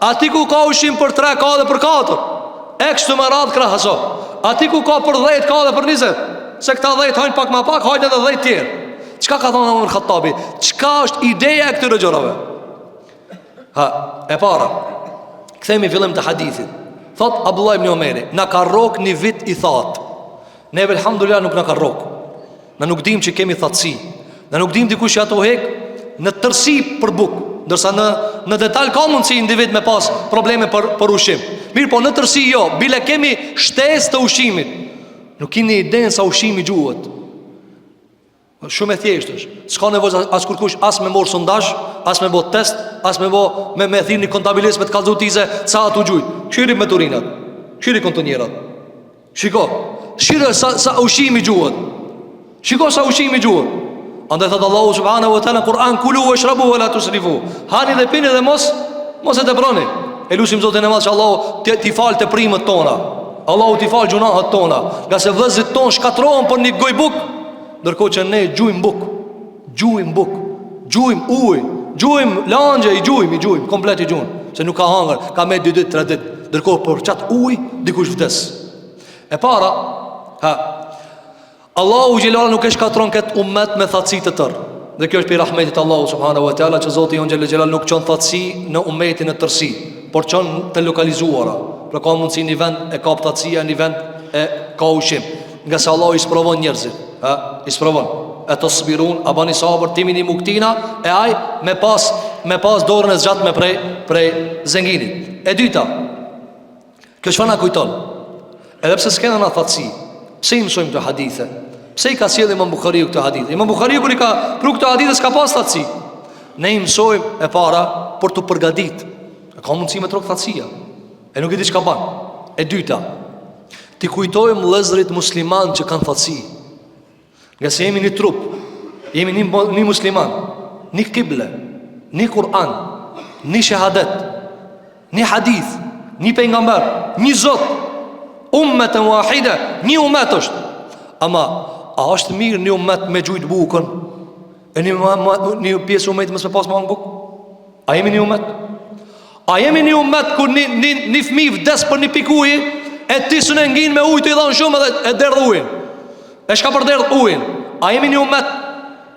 Ati ku ka ushqim për tre, ka edhe për katër. E kështu me radhë krahaso. Ati ku ka për 10, ka edhe për 20. Se këta 10 hajnë pak ma pak, hajnë edhe 10 tjerë. Qka ka thonë Omer Khattabi? Qka është ideja e këtyre gjërave? E para, kthemi fillim të hadithit. Thot Abdullah ibn Omeri, na ka rok një vit i thatë. Neve elhamdulillah nuk na ka rok. Na nuk dim që kemi thatësi. Na nuk dim dikush që ato hek në tërsi për buk, ndërsa në detalj ka mundësi individ me pas probleme për ushqim. Mirë po në tërsi jo, bile kemi shtesë të ushqimit. Nuk keni idenë sa ushqimi gjuhët. Shumë e thjeshtë është. S'ka nevojë as kurkush as me morë sondazh, as me bot test, as me thirr një kontabilist me të kallëzutize sa atu gjujt. Shiri me turinat, shiri kontonierat. Shiro sa ushqimi gjuhët. Shiko sa ushqimi gjuhët. Andaj thëtë Allahu subhanahu wa ta'ala Kur'an, kulu wa shrabu wa la tusrifu. Hani dhe pini dhe mos e të broni. E lusim Zotin e madh që Allahu t'i falë të primët tona, Allahu t'i falë gjunahat tona, nga se vëzit ton shkatrohen për një goj buk, ndërkohë që ne gjujmë buk, gjujmë uj, gjujmë langje, i gjujmë, komplet i gjujmë, se nuk ka hangër, ka me 2 ditë, 3 ditë, ndërkohë për qatë uj, dikush vdes. E para, Allahu Gjellala nuk e shkatron këtë ummet me thatësi të tërë. Dhe kjo është për rahmetit Allahu subhanahu wa ta'ala, që Zoti Jon Gjellala nuk qënë thatësi në ummetin e tërsi, por qënë të lokalizuara. Pra ka mundësi një vend e ka thatësia, një vend e ka ushim. Nga se Allahu i sprovon njerëzit, i sprovon. E të sbirun, a bani sabër, timin i muktina, e aj me pas dorën e zgjatë me prej zenginit. E dyta, kjo që fa na kujton, edhe pse s'kena na thatësi, pse i mësojmë të hadithe? Pse i ka sjellë Imam Buhariu këtë hadith? Imam Buhariu kur i ka pru këtë hadith s'ka pas thatësi. Ne i mësojmë e para për të përgatit. Ka mundësi me trok thatësia. E nuk e di çka ban. E dyta, ti kujtojmë vëllezërit musliman që kanë thatësi. Nga se jemi një trup, jemi një musliman, një kible, një Kur'an, një shahadet, një hadith, një pejgamber, një Zot, ummeten wahide, një ummet është. Ama a është mirë një ummet me gjujt bukën, e një pjesë ummet mësë me pas më angë bukë? A jemi një ummet? A jemi një ummet kur një fëmijë vdes për një pikuji, e tisën e ngin me ujtë i dhanë shumë edhe e derdhë ujin, e shka për derdhë ujin? A jemi një ummet?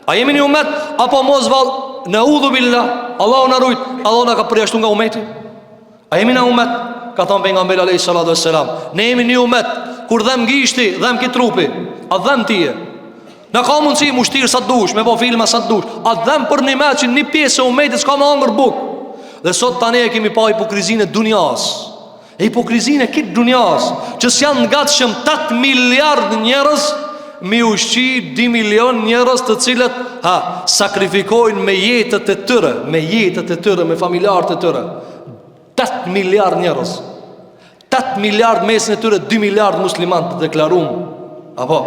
A jemi një ummet? Apo mos valë në udhu billah, Allahu në rujt, Allahu në ka përjashtu nga ummeti? A jemi një ummet? Ka thonë pejgamberi alayhi salatu wassalam, ne jemi një ummet kur dhem gishti, dhem ki trupi, a dhem tije. Në ka mundësi mu shtirë sa të dush, me po filma sa të dush, a dhem për një meqin, një pjesë e umetit s'ka më angër buk. Dhe sot tani e kemi pa hipokrizin e dunjas, e hipokrizin e kitë dunjas, që s'janë nga të shëm 8 miliard njerëz, mi ushqi 2 milion njerëz të cilët sakrifikojnë me jetët e tëre, me familjarët e tëre. 8 miliard njerëz, 8 miliard mesin e tyre, 2 miliard musliman të deklarum. Apo,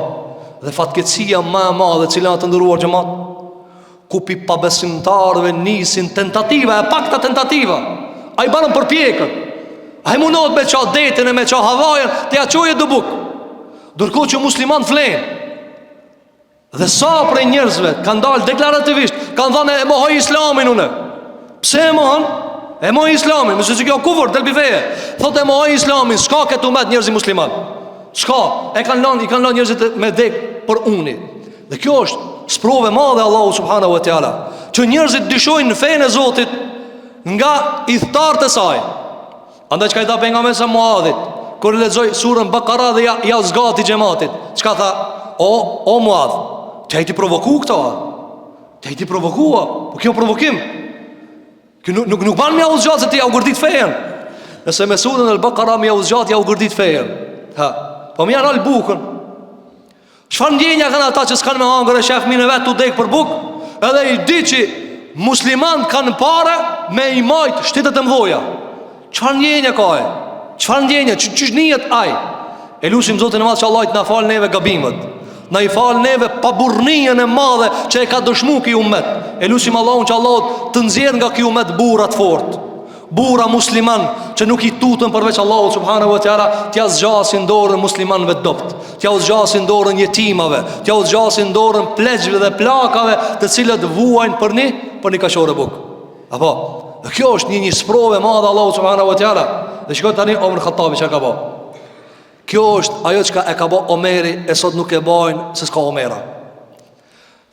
dhe fatkeqësia më e madhe cila të ndëruar xhamat, ku pi pabesimtarëve nisin tentativa, e pakta tentativa. Ai banën përpjekën. Ai mundohet me ça detën e me ça havajën, te ja çoje do buk. Ndërkohë që musliman flen. Dhe sa prej njerëzve kanë dalë deklarativisht, kanë thënë e mohoj islamin unë. Pse e mohon? E mohoj islamin, mëse që kjo kufër, del bifeje. Thotë e mohoj islamin, s'ka këtë umet njerëzi musliman. S'ka, i kanë lanë njerëzit me dek për uni. Dhe kjo është sprove madhe Allahu subhanahu wa ta'ala, që njerëzit dyshojnë në fejnë e Zotit nga i thtarët e saj. Andaj që ka i tha pejgamberi sa Muadhit, kër i lexoj surën Bakara dhe ja zgati xhamatit, çka tha? O Muadh, ti ai ti provoku këto? Ti ai ti provokua? Po kjo provokim? Nuk ban me auzgjat se ti ja u gërdit fejen. Nëse me surën Al-Baqara me auzgjat ja u gërdit fejen. Po më janë al bukën. Çfarë ndjenja kanë ata që s'kan me hangër e shef minë vet u dek për buk? edhe i di që musliman kanë pare me i majtë shtetet e mdoja. Çfarë ndjenja ka e? Çfarë ndjenja? Ç'është niyet ai? E lutim Zotin e Madh që Allah të na fal neve gabimet, na i fal neve paburrninë e madhe që e ka dëshmu ky ummet. E lutim Allahun që Allah të nxjerr nga ky ummet burra të fortë, burra musliman që nuk i tutën përveç Allahut subhanahu wa taala, t'ia zgjasin dorën muslimanëve dopt, t'ia zgjasin dorën jetimave, t'ia zgjasin dorën pleqjve dhe plakave, të cilët vuajnë për një kashore buk. Apo, dhe kjo është një sprove madhe Allahu subhanahu wa taala. Dhe shikoj tani Omer Khattabi çka ka bë. Kjo është ajo që e ka bë Omeri, e sot nuk e bajnë se s'ka Omera.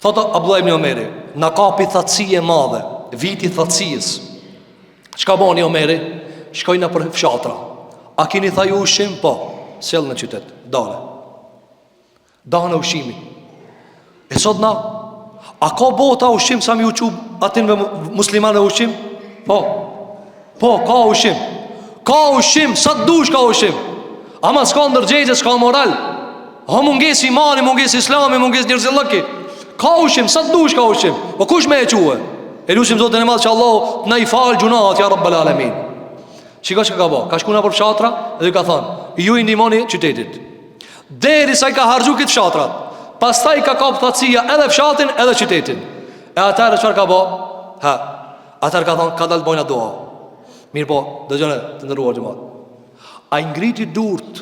Thotë Abdullah ibn Omeri, na kapi thatësi e madhe, viti thatësisë. Çka bani Omeri? Shkojnë për fshatra. A keni thaju ushqim? Po, sjell në qytet, dane ushqimi. E sot na, a ka bota ushqim sa mi uqub atin me muslimane ushqim? Po, ka ushqim. Ka ushqim, sa të dush ka ushqim. Ama s'ka ndërgjegje, s'ka moral. Munges imani, munges islami, munges njerëzillëki. Ka ushqim, sa të dush ka ushqim. Po kush me e quhe? E lusim Zotin e Madh që Allah na i fal gjunaat, ja Rabbel Alamin. Shiko që ka bo, ka shkuna për fshatra dhe ka thonë, ju i ndihmoni qytetit. Deri sa i ka harxhu këtë fshatrat, pastaj ka kap thatësia edhe fshatin edhe qytetin. E atëherë çfarë ka bo? Atëherë ka thonë, ka dalë bojna dua. Mirë po, dëgjone të ndëruar xhamat. A i ngriti durt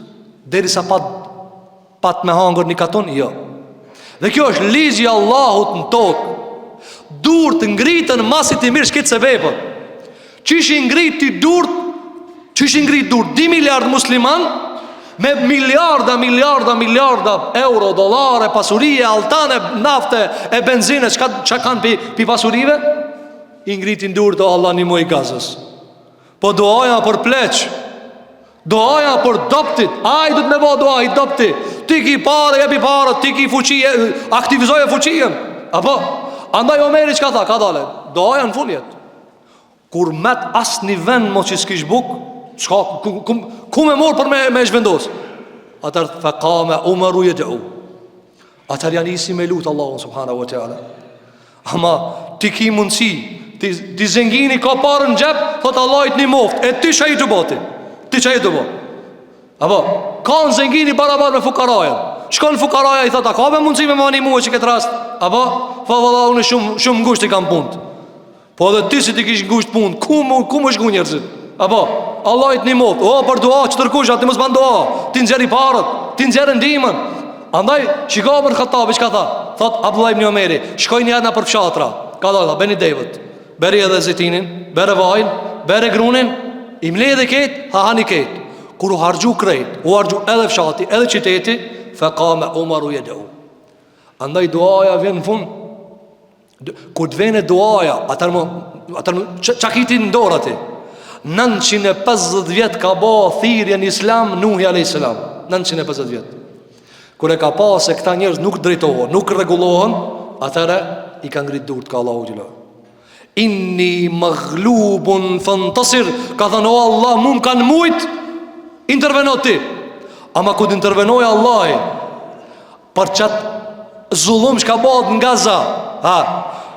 deri sa pat me hangër një katon? Jo. Dhe kjo është ligji i Allahut në tokë. Durt ngritën masit i mirë shketë se vepër. Qish i ngriti durt 2 miliard musliman me miliarda euro, dolare, pasurie, altane, nafte e benzine, që kanë pi pasurive? I ngritin durt, o Allah një muj gazës. Po doaja për pleq, doaja për doptit. Ai du të me bo doa i dopti. Ti ki pare, jepi pare, ti ki fuqie, aktivizoje fuqien. Apo, andaj Omeri që ka tha, ka dale, doaja në fuljet. Kur met as një vend mo që s'kish buk, ku me morë për me zhvendos? Atër fekame Umaru jedu. Atër janë isi me lutë Allahun subhanahu wa ta'ala. Ama ti ki mundësi, ti zengini ka parën gjep, thot Allahit një moft, e ti që i të boti, ti që i të boti. Apo, ka në zengini barabar me fukaraja. Shkon fukaraja i thot, a ka me mundësi me mani muhe që këtë rast? Apo, fa valla unë shumë ngusht i kam punt. Po edhe ti si ti kish ngusht punt, ku më shku njerëzit? Apo, Allahit një moft, për dua, që tërkusha, ti mos ban dua, ti nxeri parët, ti nxeri ndimën. Andaj, shiko për Khattabi, që ka tha? Thot Abdullah ibn Omeri, shkoj një adna për fshatra. Ka dha, beni devët, beri edhe zitinin, bere vajnë, bere grunin, imle edhe ketë, hahani ketë. Kur u hargju krejt, u hargju edhe fshati, edhe qyteti, fekame Umaru jedu. Andaj duaja vjen në fund. Kur të vene duaja, qakiti në dorë ati. 950 vjet ka ba thirrje në Islam Nuhi a.s. 950 vjet. Kur e ka pa se këta njerëz nuk drejtohen, nuk rregullohen, atëra i ka ngrit durt ka Allahu xhela. Inni maghlubun fantasir, ka thënë o Allah, mun kanë mujt, interveno ti. Ama ku të intervenoj Allahi për qatë zullum që ka bëhet nga Gaza,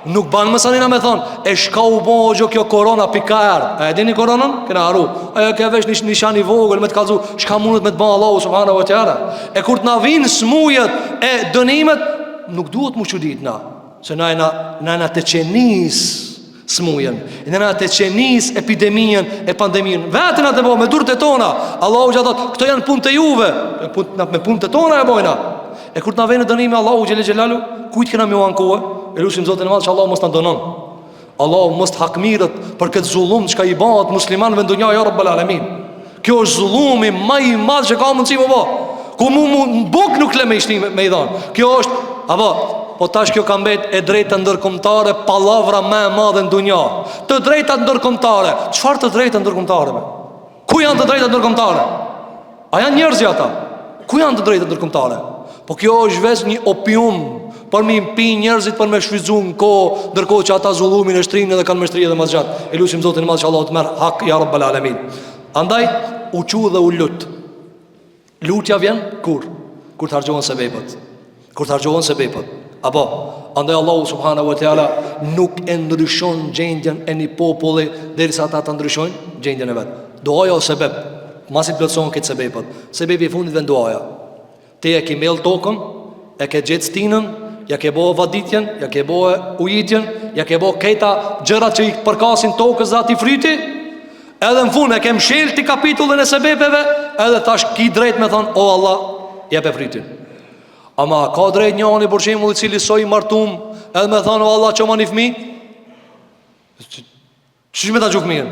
nuk banë mësanina me thonë, e shka u bo gjo kjo korona pikar. E dini koronën? Këna haru. Ajo ke vesh një shani vogël me të kalzu, shka mundet me të ba Allahu subhanahu wa ta'ala. E kur të na vinë smujet e dënimet, nuk duhet mu qudit na. Se na e të qenis smujen, e na të qenis epidemien e pandemien. Vetën atë bo, me durët e tona. Allahu gjatat, këto janë punë të juve, me punë të tona e bojna. E kur të na vene dënime Allahu Gjelalu, kujtë këna me u ankohe? E lusim Zotin e Madh që Allah mos të ndonon, Allah mos të hakmirët për këtë zullum që ka i bat muslimanëve në dunja, ja Rabbel Alamin. Kjo është zullumi ma i madh që ka mundësi më ba, ku mu buk nuk le me ishti me i dhanë. Kjo është, po tash kjo ka mbet e drejta ndërkombëtare, palavra me madhe në dunja. Të drejta ndërkombëtare, çfarë të drejta ndërkombëtare? Ku janë të drejta ndërkombëtare? A janë njerëzja ata? Ku janë të drejta ndërkombëtare? Po kjo është veç një opium për mi pi njerëzit për me shfrytzuar ko, ndërkohë që ata zullumin e shtrinë dhe kanë me shtri edhe më gjatë. E lutim Zotin e Madh që Allah të merr hak ja Rabbel Alamin. Andaj u qu dhe u lut. Lutja vjen kur të harxhohen sebepet. Kur të harxhohen sebepet. Apo, andaj Allahu subhanahu wa taala nuk e ndryshon gjendjen e një populli derisa ata ta ndryshojnë gjendjen e vet. Duaja o sebeb, masi plotëson këtë sebepet. Sebebi i fundit vjen duaja. Ti e ke mell tokën, e ke gjetë stinën, ja ke bo vaditjen, ja ke bo ujitjen, ja ke bo këta gjërat që i përkasin tokës dhe ati fryti. Edhe në fund e ke mshel ti kapitullin e sebepeve, edhe tash ki drejt me thonë, o Allah, jep e fritin. Ama ka drejt njani për shembull i cili soi martum, edhe me thonë, o Allah, që ma një fmi? Që me ta gjuk mirë?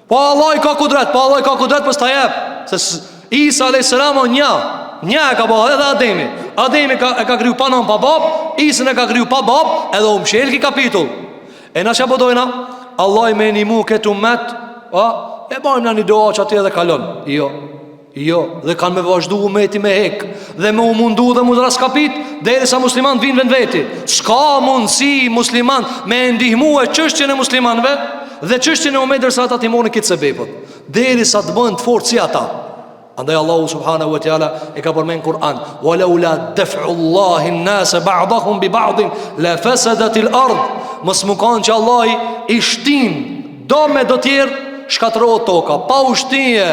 Po Allah i ka kudret, po Allah i ka kudret për s'ta jep. Se Isa a.s. Një e ka bëha edhe Ademi. Ademi e ka kriju pa nën pa bab, Isën e ka kriju pa bab, edhe u mshel ki kapitull. E na që bëdojna, Allah i me një mu këtë umet, e bajmë në një doa që ati edhe kalon. Jo, dhe kanë me vazhdu umeti me hek, dhe me u mundu dhe mu raskapit, deri sa musliman vinë vend veti. Ska mundësi musliman me ndihmu e qështjën e muslimanve, dhe qështjën e umet dërsa ata timoni këtë sebepët, deri sa të bënd të fortë si ata. Andaj Allahu subhanahu wa ta'ala e ka përmen Kur'an, walau la daf'u Allahi an-nasa ba'dahum bi ba'din la fasadat al-ard. Mos më kanë që Allah i shtin do me do tjerë shkatërrohet toka. Pa ushtije,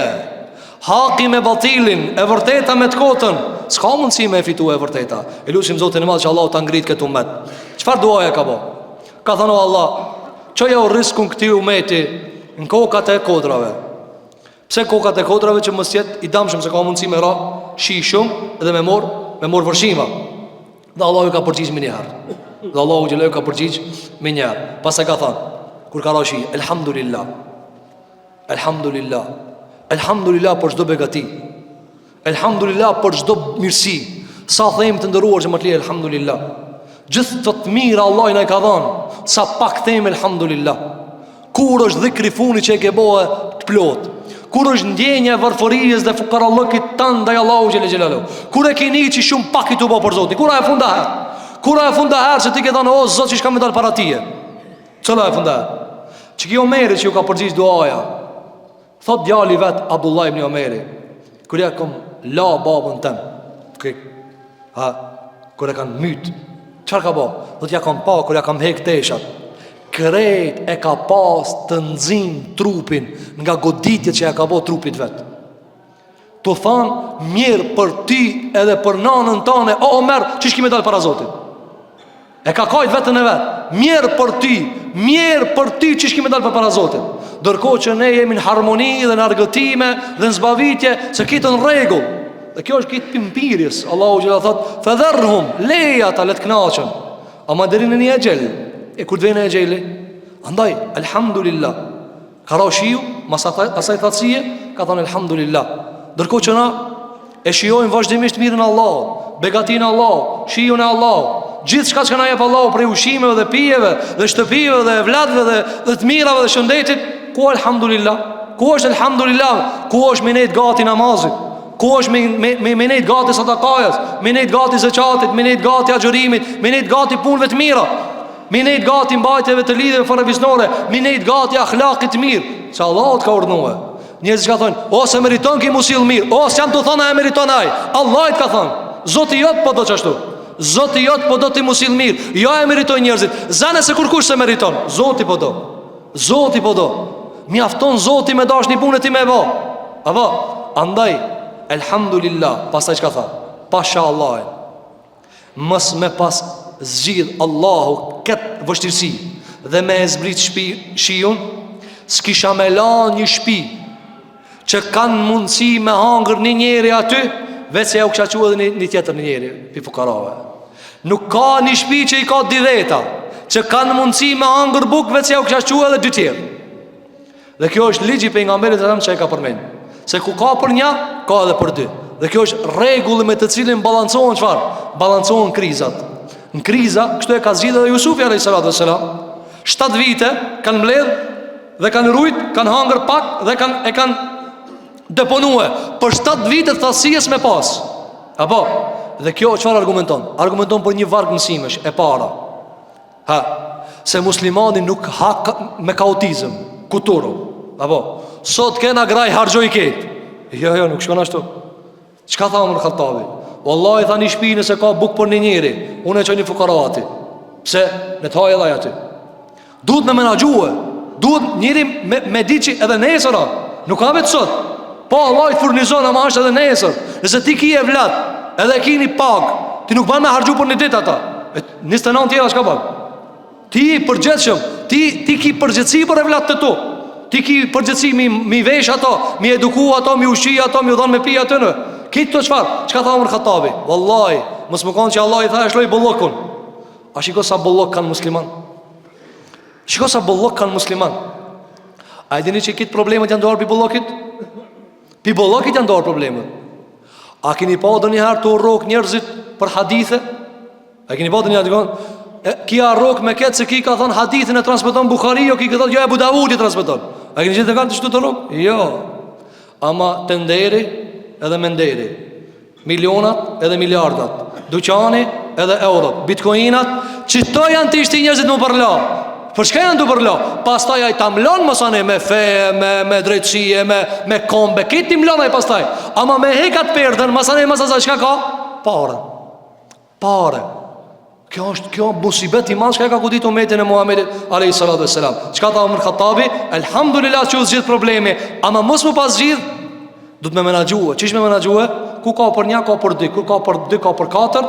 haki me batilin, e vërteta me të kotën, s'ka mundësi me fitu e vërteta. E lusim Zotin e madh që Allah ta ngrit këtë umet. Çfarë duaja ka bë? Ka thënë Allah, çoja u riskun këtij umeti në kokat e kodrave. Pse kokat e kodrave që mos jetë i damshëm, se ka mundësi me ra shi shumë dhe me mor vërshima. Dhe Allahu ka përgjigj më një herë. Dhe Allahu xheleu ka përgjigj më një herë. Pastaj ka thënë, kur ka ra shi, elhamdulillah. Elhamdulillah. Elhamdulillah për çdo begati. Elhamdulillah për çdo mirësi. Sa them të ndëruar që më të lejë elhamdulillah. Gjithë të mira Allah i na ka dhënë. Sa pak them elhamdulillah. Kur është dhikri funi që e ke bëhe të plot? Kur është ndjenja e varfërisë dhe fukarallëkit tanë ndaj Allahu xhele xhelalu? Kur e keni që shumë pak i tu bë për Zotin? Kura e funda herë? Kura e funda herë se ti ke thënë o Zot që shkam me dal para tije? Cila e funda herë? Që ki Omeri që ju ka përgjigj duaja. Thot djali vet Abdullah ibn Omeri, kur ja kom la babën tëm, kur e kanë myt, çfarë ka bë? Do t'ja kam pa kur ja kam hek teshat. Krejt e ka pas të nxin trupin nga goditjet që ja ka bo trupit vet. Tu thanë mirë për ty edhe për nanën tane, o Omer, që shki me dalë para Zotit? E ka kajt vetën e vetë. Mirë për ty që shki me dalë para Zotit. Dërko që ne jemi në harmoni dhe në argëtime dhe në zbavitje, se kitë në regull. Dhe kjo është kitë pimpirjes. Allahu gjitha thot, fedherhum, leja ta let knaqën. Ama dherin në një e gjellë. E kur dhejnë e gjeli, andaj, elhamdulillah. Ka ra shiju, asaj thatësie, ka thonë elhamdulillah. Dërko që na e shijojnë vazhdimisht mirën Allah, begatinë Allah, shiju në Allah, gjithë shka që na jep Allah prej ushimeve dhe pijeve, dhe shtëpive dhe vladve dhe të mirave dhe shëndetit. Ku elhamdulillah? Ku është elhamdulillah? Ku është minet gati namazit? Ku është minet gati sadakajës? Minet gati zëqatit? Minet gati agjërimit? Minet gati punëve të mira? Minet gati mbajtjeve të lidhjeve farabisnore? Minet gati akhlaqit mirë? Që Allah të ka urdhënue. Njerëzit ka thonë, o se meriton ki musil mirë, o se jam të thonë e meriton aj. Allah të ka thonë, Zoti jot po do qashtu, Zoti jot po do ti musil mirë, jo e meriton njerëzit. Zane se kur kush se meriton, Zoti po do. Zoti po do. Mjafton Zoti me dash një punë ti me vo. Apo, andaj, elhamdulillah. Pastaj çka tha? Pasha Allahin. Mos me pas zgjidh Allahu këtë vështirësi dhe me e zbrit shiun, s'kisha me la një shpi që kanë mundësi me hangër një njeri aty, vetë se ja u kësha qua dhe një tjetër një njeri pi fukarave. Nuk ka një shpi që i ka didheta që kanë mundësi me hangër buk, vetë se ja u kësha qua dhe dy tjerë. Dhe kjo është ligji pejgamberit e që e ka përmend, se ku ka për një, ka edhe për dy. Dhe kjo është rregull me të cilin balancohen çfarë? Balancohen krizat. Në kriza, kështu e ka zgjidhur edhe Jusufi alayhis salam. 7 vite kanë mbledh dhe kanë rujt, kanë hangër pak dhe kanë deponue për 7 vite thasjes me pas. Apo, dhe kjo çfarë argumenton? Argumenton për një varg mësimesh e para. Se muslimani nuk ha me kaotizëm, kuturo. Apo, sot kena graj harxhoj ket. Jo, nuk shkon ashtu. Çka tha Omar Khattabi? Wallahi tha një shtëpi nëse ka bukë për një njeri, unë e çoj një fukarati. Pse? Ne të hajë edhe aty. Duhet me menaxhue. Duhet njëri me diçi edhe nesër. Nuk ka vetë sot. Po Allah i furnizon ama është edhe nesër. Nëse ti ki e vlat, edhe ki një pag, ti nuk ban me harxhu për një ditë ata. 29 tjera çka bën? Ti i përgjithshëm, ti ki përgjithësi për e vlat të tu. Ti ki përgjithësi mi vesh ato, mi eduku ato, mi ushqi ato, mi u dhon me pi aty në. Kitë të çfarë? Çka tha Omar Khattabi? Wallahi, mos më kanë që Allah i tha e shloj bollokun. A shiko sa bollok kanë musliman? Shiko sa bollok kanë musliman. A e dini që kitë problemet janë dorë pi bollokit? Pi bollokit janë dorë problemet. A keni pa ndonjëherë të urrok njerëzit për hadithe? A keni pa ndonjëherë kia rok me këtë se ki ka thonë hadithin e transmeton Bukhariu, ki ka thonë jo e Abu Davudi transmeton. A keni gjithë të kanë të shtu të rok? Jo. Ama të nderi edhe me nderi, milionat edhe miliardat, duqani edhe eurot, bitcoinat, që to janë të ishti njerëzit më përla. Për shka janë të përla? Pastaj aj ta mlon mësane me feje, me drejtësie, me kombe, këtë ti mlon aj pastaj. Ama me hekat perden, mësane mësasa shka ka? Pare. Kjo musibet i madh që ka godit umetin e Muhamedit alayhi salatu wassalam. Çka tha Omar Khattabi? Elhamdulillah që u zgjidh problemi, ama mos më pas zgjidh, do të më menaxhue. Çish më menaxhue? Ku ka për 1, ka për 2, ku ka për 2, ka për 4,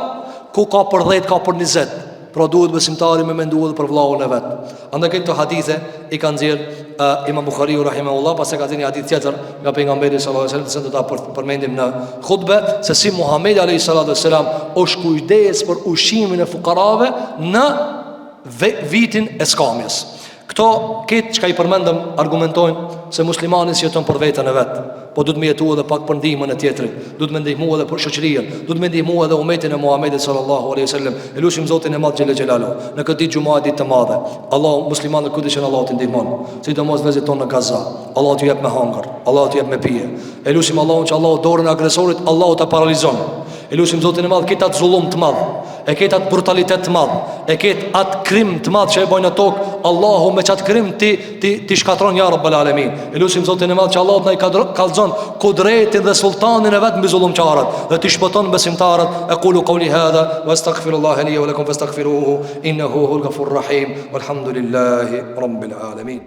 ku ka për 10, ka për 20. Pra duhet besimtari me mendu edhe për vllahun e vet. Andaj këto hadithe i kanë nxjerr Imam Bukhariu rahimahullah, pas e ka dhënë një hadith tjetër nga pejgamberi sallallahu alaihi wasallam, se do ta përmendim në hutbe, se si Muhamedi alayhi salatu wasalam është kujdes për ushqimin e fukarave në vitin e skamjes. Këto këtë që ka i përmendëm argumentojnë se muslimani si jeton për vetën e vetë, po du të me jetu edhe pak për ndihmën e tjetrit, du të me ndihmu edhe për shoqërien, du të me ndihmu edhe umetin e Muhamedit sallallahu alaihi wasallam. E lutim Zotin e Madh xhel xelalu në këtë ditë xumë ditë të madhe, Allah muslimanët ku dishin Allah të ndihmon, sidomos vezit tonë në Gaza, Allah t'u jep me hangër, Allah t'u jep me pije. E lutim Allahun që Allah dorën e agresorit Allah ta paralizon. E lutim Zotin e Madh këtë atë zullum të madh, e këtë atë brutalitet të madh, e këtë atë krim të madh që e bojnë në tokë, Allahu me qatë krim ti shkatron ja Rabbal Alamin. E lutim Zotin e Madh që Allah na i kallzon kudretin dhe sultanin e vetë mbi zullumçarët dhe ti shpëton besimtarët. Aqulu qawli hadha wastaghfirullaha li wa lakum fastaghfiruhu innahu huwal ghafurur rahim walhamdulillahi rabbil alamin.